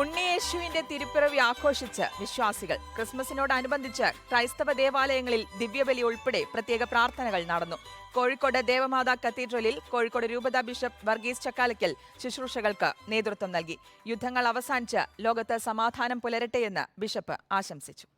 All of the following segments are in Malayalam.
ഉണ്ണിയേശുവിന്റെ തിരുപ്പിറവി ആഘോഷിച്ച് വിശ്വാസികൾ. ക്രിസ്മസിനോടനുബന്ധിച്ച് ക്രൈസ്തവ ദേവാലയങ്ങളിൽ ദിവ്യബലി ഉൾപ്പെടെ പ്രത്യേക പ്രാർത്ഥനകൾ നടന്നു. കോഴിക്കോട് ദേവമാതാ കത്തീഡ്രലിൽ കോഴിക്കോട് രൂപത ബിഷപ്പ് വർഗീസ് ചക്കാലയ്ക്കൽ ശുശ്രൂഷകൾക്ക് നേതൃത്വം നൽകി. യുദ്ധങ്ങൾ അവസാനിച്ച് ലോകത്ത് സമാധാനം പുലരട്ടെയെന്ന് ബിഷപ്പ് ആശംസിച്ചു.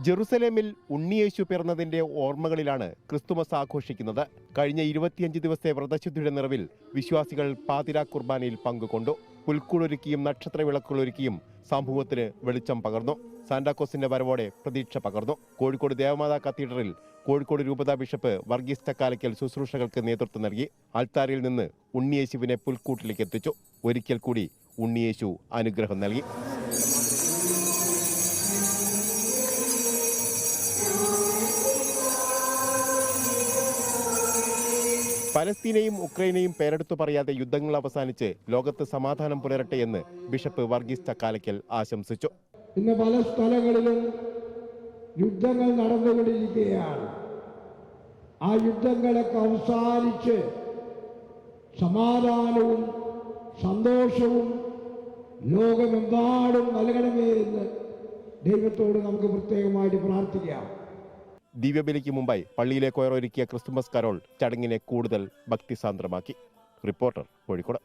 ജെറുസലേമിൽ ഉണ്ണിയേശു പിറന്നതിന്റെ ഓർമ്മകളിലാണ് ക്രിസ്തുമസ് ആഘോഷിക്കുന്നത്. കഴിഞ്ഞ 25 ദിവസത്തെ വ്രതശുദ്ധിയുടെ നിറവിൽ വിശ്വാസികൾ പാതിരാ കുർബാനയിൽ പങ്കുകൊണ്ടു. പുൽക്കൂടൊരുക്കിയും നക്ഷത്ര വിളക്കുകളൊരുക്കിയും സമൂഹത്തിന് വെളിച്ചം പകർന്നു. സാന്റാക്കോസിന്റെ വരവോടെ പ്രതീക്ഷ പകർന്നു. കോഴിക്കോട് ദേവമാതാ കത്തീഡ്രലിൽ കോഴിക്കോട് രൂപതാ ബിഷപ്പ് വർഗീസ് ചക്കാലയ്ക്കൽ ശുശ്രൂഷകൾക്ക് നേതൃത്വം നൽകി. ആൾത്താരയിൽ നിന്ന് ഉണ്ണിയേശുവിനെ പുൽക്കൂട്ടിലേക്ക് എത്തിച്ചു. ഒരിക്കൽ കൂടി ഉണ്ണിയേശു അനുഗ്രഹം നൽകി. പലസ്തീനെയും ഉക്രൈനെയും പേരെടുത്തു പറയാതെ യുദ്ധങ്ങൾ അവസാനിച്ച് ലോകത്ത് സമാധാനം പുലരട്ടെ എന്ന് ബിഷപ്പ് വർഗീസ് ചക്കാലയ്ക്കൽ ആശംസിച്ചു. ഇന്ന് പല സ്ഥലങ്ങളിലും യുദ്ധങ്ങൾ നടന്നുകൊണ്ടിരിക്കുകയാണ്. ആ യുദ്ധങ്ങളൊക്കെ അവസാനിച്ച് സമാധാനവും സന്തോഷവും ലോകമെമ്പാടും നൽകണമേ എന്ന് ദൈവത്തോട് നമുക്ക് പ്രത്യേകമായിട്ട് പ്രാർത്ഥിക്കാം. ദിവ്യബലിക്ക് മുമ്പായി പള്ളിയിലെ കൊയറൊരുക്കിയ ക്രിസ്തുമസ് കരോൾ ചടങ്ങിനെ കൂടുതൽ ഭക്തിസാന്ദ്രമാക്കി. റിപ്പോർട്ടർ, കോഴിക്കോട്.